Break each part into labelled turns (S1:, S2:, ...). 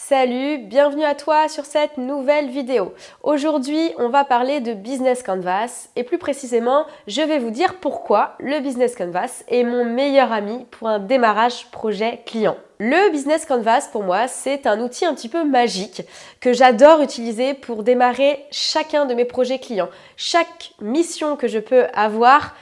S1: Salut, bienvenue à toi sur cette nouvelle vidéo. Aujourd'hui, on va parler de Business Canvas et plus précisément, je vais vous dire pourquoi le Business Canvas est mon meilleur ami pour un démarrage projet client. Le Business Canvas, pour moi, c'est un outil un petit peu magique que j'adore utiliser pour démarrer chacun de mes projets clients. Chaque mission que je peux avoir,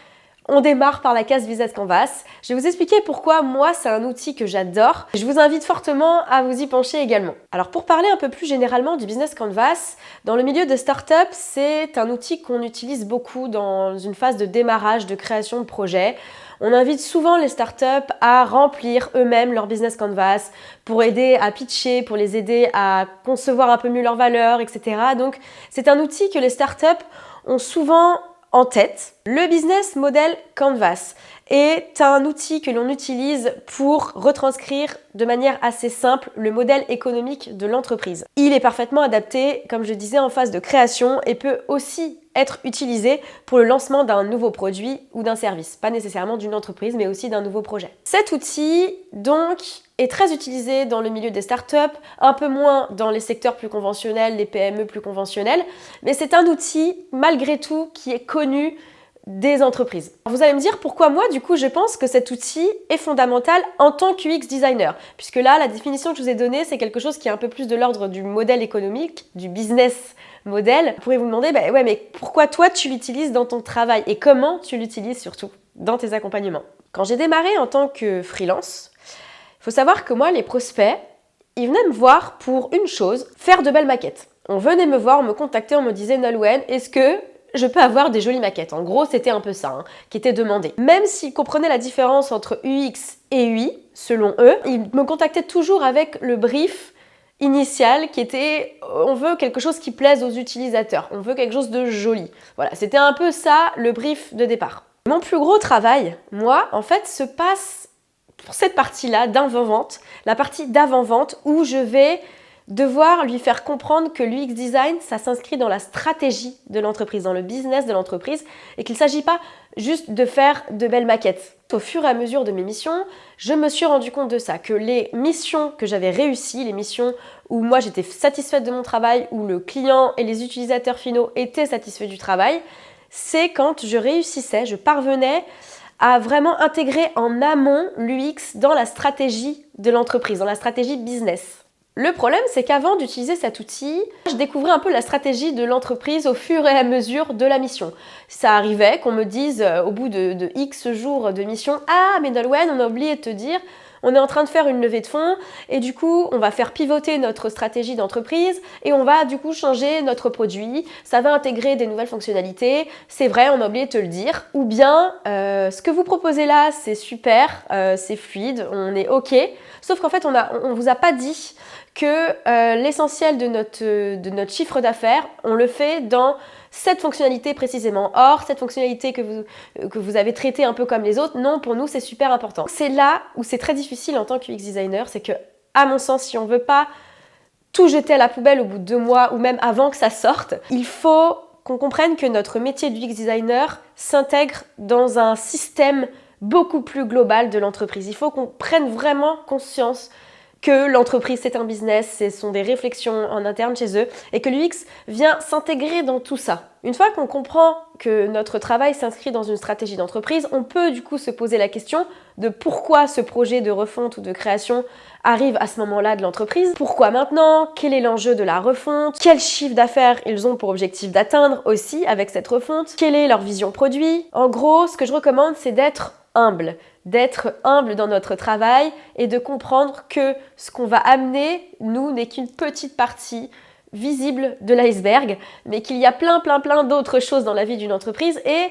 S1: on démarre par la case Business Canvas. Je vais vous expliquer pourquoi moi c'est un outil que j'adore. Je vous invite fortement à vous y pencher également. Alors pour parler un peu plus généralement du Business Canvas, dans le milieu de start-up, c'est un outil qu'on utilise beaucoup dans une phase de démarrage, de création de projet. On invite souvent les startups à remplir eux-mêmes leur Business Canvas pour aider à pitcher, pour les aider à concevoir un peu mieux leurs valeurs, etc. Donc c'est un outil que les startups ont souvent en tête. Le Business Model Canvas est un outil que l'on utilise pour retranscrire de manière assez simple le modèle économique de l'entreprise. Il est parfaitement adapté, comme je disais, en phase de création et peut aussi être utilisé pour le lancement d'un nouveau produit ou d'un service. Pas nécessairement d'une entreprise, mais aussi d'un nouveau projet. Cet outil, donc, est très utilisé dans le milieu des startups, un peu moins dans les secteurs plus conventionnels, les PME plus conventionnels, mais c'est un outil, malgré tout, qui est connu des entreprises. Vous allez me dire pourquoi moi, du coup, je pense que cet outil est fondamental en tant qu'UX designer, puisque là, la définition que je vous ai donnée, c'est quelque chose qui est un peu plus de l'ordre du modèle économique, du business model. Vous pourrez vous demander, ouais, mais pourquoi toi, tu l'utilises dans ton travail et comment tu l'utilises surtout dans tes accompagnements? Quand j'ai démarré en tant que freelance, il faut savoir que moi, les prospects, ils venaient me voir pour une chose, faire de belles maquettes. On venait me voir, on me contactait, on me disait, Nolwenn, est-ce que je peux avoir des jolies maquettes? En gros, c'était un peu ça qui était demandé. Même s'ils comprenaient la différence entre UX et UI, selon eux, ils me contactaient toujours avec le brief initial qui était on veut quelque chose qui plaise aux utilisateurs, on veut quelque chose de joli. Voilà, c'était un peu ça le brief de départ. Mon plus gros travail, moi, en fait, se passe pour cette partie-là d'avant-vente, la partie d'avant-vente où je vais devoir lui faire comprendre que l'UX design, ça s'inscrit dans la stratégie de l'entreprise, dans le business de l'entreprise et qu'il ne s'agit pas juste de faire de belles maquettes. Au fur et à mesure de mes missions, je me suis rendu compte de ça, que les missions que j'avais réussies, les missions où moi j'étais satisfaite de mon travail, où le client et les utilisateurs finaux étaient satisfaits du travail, c'est quand je réussissais, je parvenais à vraiment intégrer en amont l'UX dans la stratégie de l'entreprise, dans la stratégie business. Le problème, c'est qu'avant d'utiliser cet outil, je découvrais un peu la stratégie de l'entreprise au fur et à mesure de la mission. Ça arrivait qu'on me dise au bout de X jours de mission « Ah, mais Nolwenn, on a oublié de te dire, on est en train de faire une levée de fonds et du coup, on va faire pivoter notre stratégie d'entreprise et on va du coup changer notre produit. Ça va intégrer des nouvelles fonctionnalités. C'est vrai, on a oublié de te le dire. Ou bien, ce que vous proposez là, c'est super, c'est fluide, on est OK. Sauf qu'en fait, on vous a pas dit que l'essentiel de notre chiffre d'affaires, on le fait dans cette fonctionnalité précisément. Or, cette fonctionnalité que vous avez traitée un peu comme les autres, non, pour nous, c'est super important. C'est là où c'est très difficile en tant qu'UX designer, c'est que, à mon sens, si on ne veut pas tout jeter à la poubelle au bout de 2 mois ou même avant que ça sorte, il faut qu'on comprenne que notre métier d'UX designer s'intègre dans un système beaucoup plus global de l'entreprise. Il faut qu'on prenne vraiment conscience que l'entreprise c'est un business, ce sont des réflexions en interne chez eux et que l'UX vient s'intégrer dans tout ça. Une fois qu'on comprend que notre travail s'inscrit dans une stratégie d'entreprise, on peut du coup se poser la question de pourquoi ce projet de refonte ou de création arrive à ce moment-là de l'entreprise. Pourquoi maintenant? Quel est l'enjeu de la refonte? Quel chiffre d'affaires ils ont pour objectif d'atteindre aussi avec cette refonte? Quelle est leur vision produit? En gros, ce que je recommande, c'est d'être humble dans notre travail et de comprendre que ce qu'on va amener, nous, n'est qu'une petite partie visible de l'iceberg, mais qu'il y a plein d'autres choses dans la vie d'une entreprise et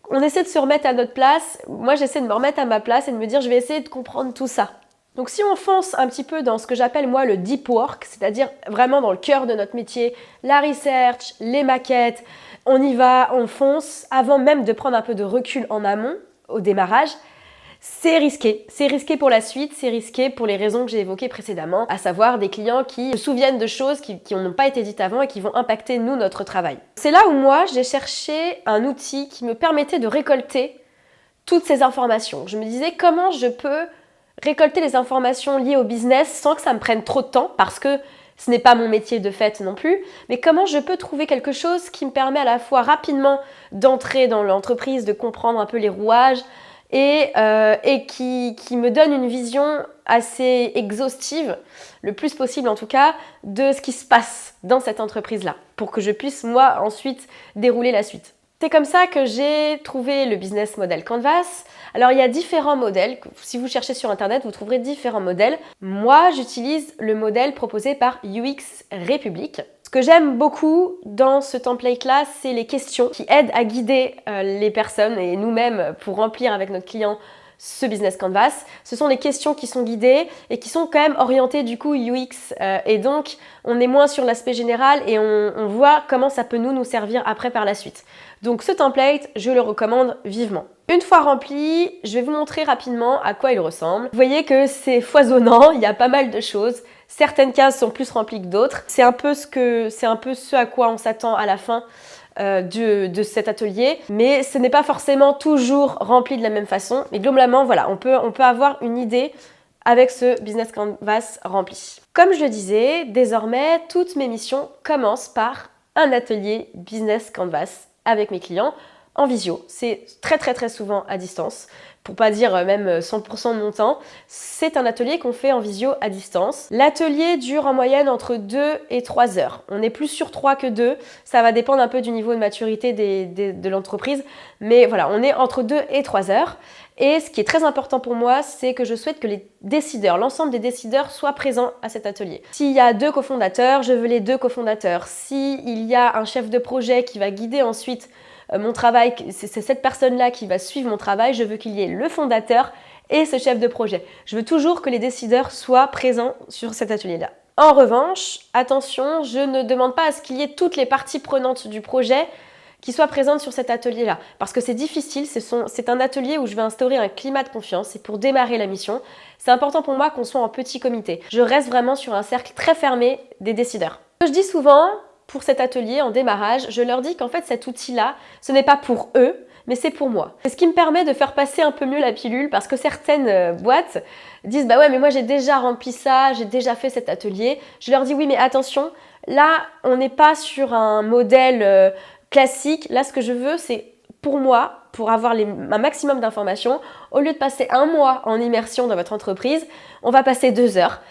S1: on essaie de se remettre à notre place. Moi, j'essaie de me remettre à ma place et de me dire, je vais essayer de comprendre tout ça. Donc si on fonce un petit peu dans ce que j'appelle moi le deep work, c'est-à-dire vraiment dans le cœur de notre métier, la research, les maquettes, on y va, on fonce, avant même de prendre un peu de recul en amont, au démarrage, c'est risqué. C'est risqué pour la suite, c'est risqué pour les raisons que j'ai évoquées précédemment, à savoir des clients qui se souviennent de choses qui n'ont pas été dites avant et qui vont impacter, nous, notre travail. C'est là où moi, j'ai cherché un outil qui me permettait de récolter toutes ces informations. Je me disais comment je peux récolter les informations liées au business sans que ça me prenne trop de temps parce que ce n'est pas mon métier de fait non plus, mais comment je peux trouver quelque chose qui me permet à la fois rapidement d'entrer dans l'entreprise, de comprendre un peu les rouages et qui me donne une vision assez exhaustive, le plus possible en tout cas, de ce qui se passe dans cette entreprise-là, pour que je puisse moi ensuite dérouler la suite. C'est comme ça que j'ai trouvé le business model Canvas. Alors il y a différents modèles, si vous cherchez sur internet vous trouverez différents modèles. Moi j'utilise le modèle proposé par UX République. Ce que j'aime beaucoup dans ce template-là, c'est les questions qui aident à guider les personnes et nous-mêmes pour remplir avec notre client ce business canvas. Ce sont les questions qui sont guidées et qui sont quand même orientées du coup UX et donc on est moins sur l'aspect général et on voit comment ça peut nous servir après par la suite. Donc ce template, je le recommande vivement. Une fois rempli, je vais vous montrer rapidement à quoi il ressemble. Vous voyez que c'est foisonnant, il y a pas mal de choses. Certaines cases sont plus remplies que d'autres. C'est un peu ce à quoi on s'attend à la fin de cet atelier, mais ce n'est pas forcément toujours rempli de la même façon. Mais globalement, voilà, on peut avoir une idée avec ce business canvas rempli. Comme je le disais, désormais, toutes mes missions commencent par un atelier business canvas avec mes clients en visio. C'est très souvent à distance, pour pas dire même 100% de mon temps. C'est un atelier qu'on fait en visio à distance. L'atelier dure en moyenne entre 2 et 3 heures. On est plus sur 3 que 2. Ça va dépendre un peu du niveau de maturité de l'entreprise. Mais voilà, on est entre 2 et 3 heures. Et ce qui est très important pour moi, c'est que je souhaite que les décideurs, l'ensemble des décideurs soient présents à cet atelier. S'il y a 2 cofondateurs, je veux les 2 cofondateurs. S'il y a un chef de projet qui va guider ensuite mon travail, c'est cette personne-là qui va suivre mon travail, je veux qu'il y ait le fondateur et ce chef de projet. Je veux toujours que les décideurs soient présents sur cet atelier-là. En revanche, attention, je ne demande pas à ce qu'il y ait toutes les parties prenantes du projet qui soient présentes sur cet atelier-là. Parce que c'est difficile, c'est un atelier où je vais instaurer un climat de confiance et pour démarrer la mission, c'est important pour moi qu'on soit en petit comité. Je reste vraiment sur un cercle très fermé des décideurs. Je dis souvent, pour cet atelier en démarrage, je leur dis qu'en fait cet outil-là, ce n'est pas pour eux, mais c'est pour moi. C'est ce qui me permet de faire passer un peu mieux la pilule parce que certaines boîtes disent « bah ouais mais moi j'ai déjà rempli ça, j'ai déjà fait cet atelier ». Je leur dis « oui mais attention, là on n'est pas sur un modèle classique, là ce que je veux c'est pour moi, pour avoir un maximum d'informations, au lieu de passer un mois en immersion dans votre entreprise, on va passer 2 heures.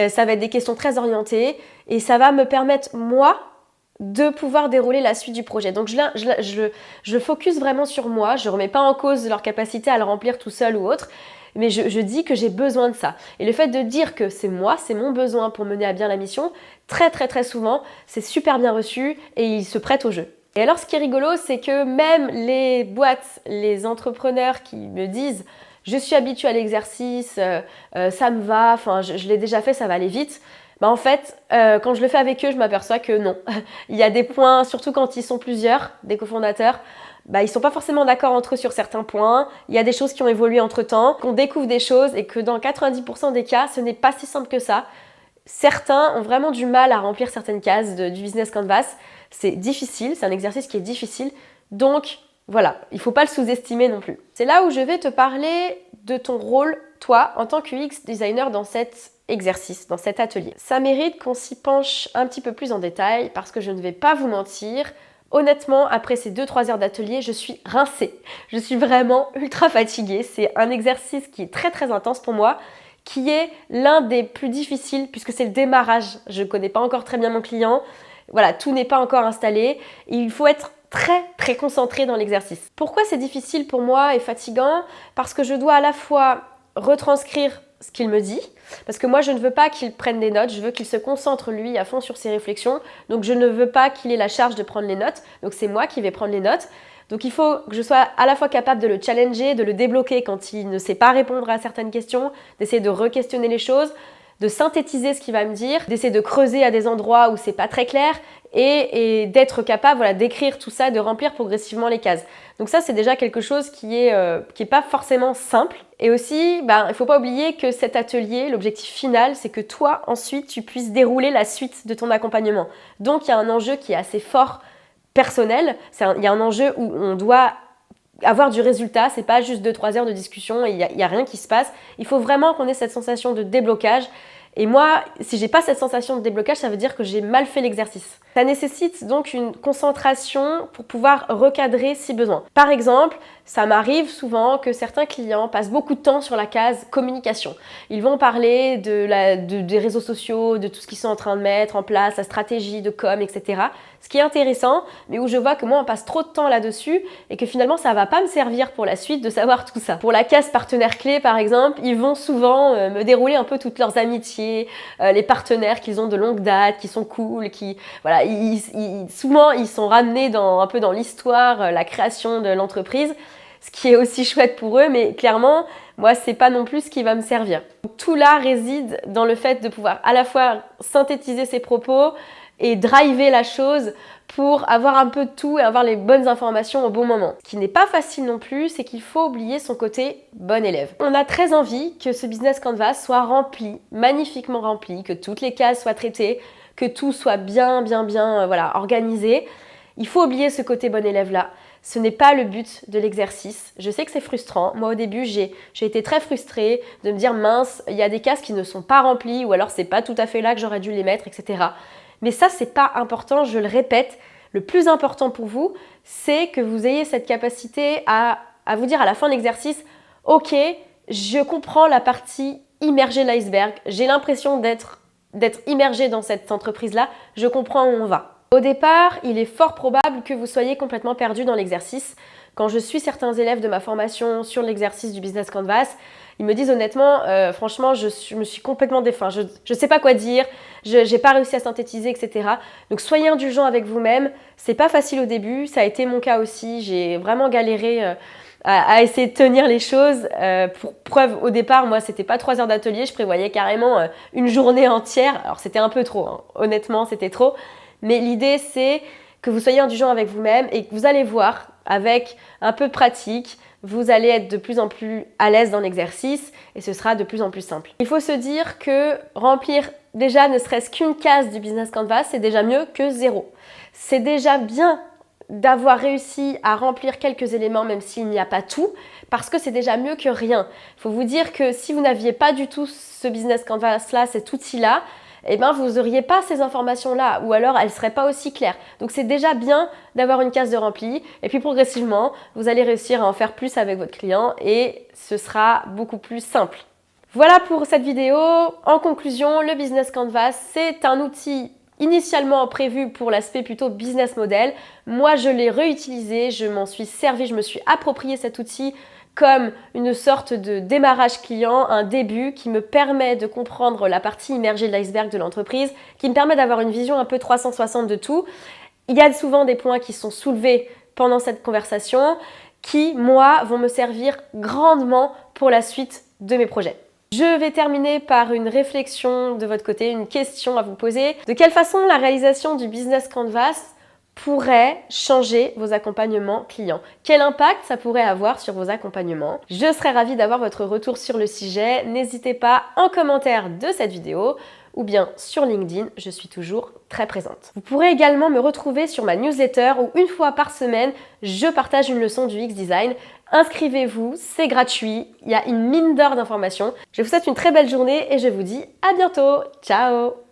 S1: Ça va être des questions très orientées et ça va me permettre moi de pouvoir dérouler la suite du projet. Donc je focus vraiment sur moi, je ne remets pas en cause leur capacité à le remplir tout seul ou autre, mais je dis que j'ai besoin de ça. Et le fait de dire que c'est moi, c'est mon besoin pour mener à bien la mission, très souvent, c'est super bien reçu et ils se prêtent au jeu. Et alors ce qui est rigolo, c'est que même les boîtes, les entrepreneurs qui me disent « je suis habituée à l'exercice, ça me va, je l'ai déjà fait, ça va aller vite », bah en fait, quand je le fais avec eux, je m'aperçois que non. Il y a des points, surtout quand ils sont plusieurs, des cofondateurs, bah, ils ne sont pas forcément d'accord entre eux sur certains points. Il y a des choses qui ont évolué entre-temps, qu'on découvre des choses et que dans 90% des cas, ce n'est pas si simple que ça. Certains ont vraiment du mal à remplir certaines cases du business canvas. C'est difficile, c'est un exercice qui est difficile. Donc voilà, il ne faut pas le sous-estimer non plus. C'est là où je vais te parler de ton rôle, toi, en tant que UX designer dans cet exercice, dans cet atelier. Ça mérite qu'on s'y penche un petit peu plus en détail parce que je ne vais pas vous mentir. Honnêtement, après ces 2-3 heures d'atelier, je suis rincée. Je suis vraiment ultra fatiguée. C'est un exercice qui est très intense pour moi, qui est l'un des plus difficiles puisque c'est le démarrage. Je ne connais pas encore très bien mon client. Voilà, tout n'est pas encore installé. Il faut être très concentré dans l'exercice. Pourquoi c'est difficile pour moi et fatigant? Parce que je dois à la fois retranscrire ce qu'il me dit, parce que moi je ne veux pas qu'il prenne des notes, je veux qu'il se concentre lui à fond sur ses réflexions, donc je ne veux pas qu'il ait la charge de prendre les notes, donc c'est moi qui vais prendre les notes. Donc il faut que je sois à la fois capable de le challenger, de le débloquer quand il ne sait pas répondre à certaines questions, d'essayer de re-questionner les choses, de synthétiser ce qu'il va me dire, d'essayer de creuser à des endroits où c'est pas très clair et d'être capable voilà, d'écrire tout ça, de remplir progressivement les cases. Donc ça, c'est déjà quelque chose qui est pas forcément simple. Et aussi, il ne faut pas oublier que cet atelier, l'objectif final, c'est que toi, ensuite, tu puisses dérouler la suite de ton accompagnement. Donc, il y a un enjeu qui est assez fort personnel. Il y a un enjeu où on doit avoir du résultat, c'est pas juste 2-3 heures de discussion et il y a rien qui se passe. Il faut vraiment qu'on ait cette sensation de déblocage. Et moi, si j'ai pas cette sensation de déblocage, ça veut dire que j'ai mal fait l'exercice. Ça nécessite donc une concentration pour pouvoir recadrer si besoin. Par exemple, ça m'arrive souvent que certains clients passent beaucoup de temps sur la case communication. Ils vont parler des réseaux sociaux, de tout ce qu'ils sont en train de mettre en place, la stratégie de com, etc. Ce qui est intéressant, mais où je vois que moi, on passe trop de temps là-dessus et que finalement, ça va pas me servir pour la suite de savoir tout ça. Pour la case partenaire clé, par exemple, ils vont souvent me dérouler un peu toutes leurs amitiés, les partenaires qu'ils ont de longue date, qui sont cool, qui... Voilà, souvent, ils sont ramenés un peu dans l'histoire, la création de l'entreprise, ce qui est aussi chouette pour eux, mais clairement, moi, c'est pas non plus ce qui va me servir. Tout là réside dans le fait de pouvoir à la fois synthétiser ses propos et driver la chose pour avoir un peu de tout et avoir les bonnes informations au bon moment. Ce qui n'est pas facile non plus, c'est qu'il faut oublier son côté bon élève. On a très envie que ce business canvas soit rempli, magnifiquement rempli, que toutes les cases soient traitées, que tout soit bien organisé. Il faut oublier ce côté bon élève-là. Ce n'est pas le but de l'exercice. Je sais que c'est frustrant. Moi, au début, j'ai été très frustrée de me dire mince, il y a des cases qui ne sont pas remplies ou alors c'est pas tout à fait là que j'aurais dû les mettre, etc. Mais ça, c'est pas important, je le répète. Le plus important pour vous, c'est que vous ayez cette capacité à vous dire à la fin de l'exercice, ok, je comprends la partie immergée de l'iceberg, j'ai l'impression d'être immergé dans cette entreprise-là, je comprends où on va. Au départ, il est fort probable que vous soyez complètement perdu dans l'exercice. Quand je suis certains élèves de ma formation sur l'exercice du Business Canvas, ils me disent honnêtement, franchement, je me suis complètement défunt. Je ne sais pas quoi dire, je n'ai pas réussi à synthétiser, etc. Donc soyez indulgents avec vous-même. C'est pas facile au début, ça a été mon cas aussi. J'ai vraiment galéré à essayer de tenir les choses. Pour preuve, au départ, moi, c'était pas 3 heures d'atelier, je prévoyais carrément une journée entière. Alors c'était un peu trop, hein. Honnêtement, c'était trop. Mais l'idée, c'est que vous soyez indulgent avec vous-même et que vous allez voir, avec un peu de pratique, vous allez être de plus en plus à l'aise dans l'exercice et ce sera de plus en plus simple. Il faut se dire que remplir déjà ne serait-ce qu'une case du Business Canvas, c'est déjà mieux que 0. C'est déjà bien d'avoir réussi à remplir quelques éléments, même s'il n'y a pas tout, parce que c'est déjà mieux que rien. Il faut vous dire que si vous n'aviez pas du tout ce Business Canvas-là, cet outil-là, eh ben, vous n'auriez pas ces informations-là, ou alors elles ne seraient pas aussi claires. Donc c'est déjà bien d'avoir une case de rempli, et puis progressivement, vous allez réussir à en faire plus avec votre client, et ce sera beaucoup plus simple. Voilà pour cette vidéo. En conclusion, le Business Canvas, c'est un outil initialement prévu pour l'aspect plutôt business model. Moi, je l'ai réutilisé, je m'en suis servi, je me suis approprié cet outil comme une sorte de démarrage client, un début qui me permet de comprendre la partie immergée de l'iceberg de l'entreprise, qui me permet d'avoir une vision un peu 360 de tout. Il y a souvent des points qui sont soulevés pendant cette conversation qui, moi, vont me servir grandement pour la suite de mes projets. Je vais terminer par une réflexion de votre côté, une question à vous poser. De quelle façon la réalisation du Business Canvas pourrait changer vos accompagnements clients? Quel impact ça pourrait avoir sur vos accompagnements? Je serais ravie d'avoir votre retour sur le sujet. N'hésitez pas en commentaire de cette vidéo ou bien sur LinkedIn, je suis toujours très présente. Vous pourrez également me retrouver sur ma newsletter où une fois par semaine, je partage une leçon du X-Design. Inscrivez-vous, c'est gratuit, il y a une mine d'or d'informations. Je vous souhaite une très belle journée et je vous dis à bientôt. Ciao!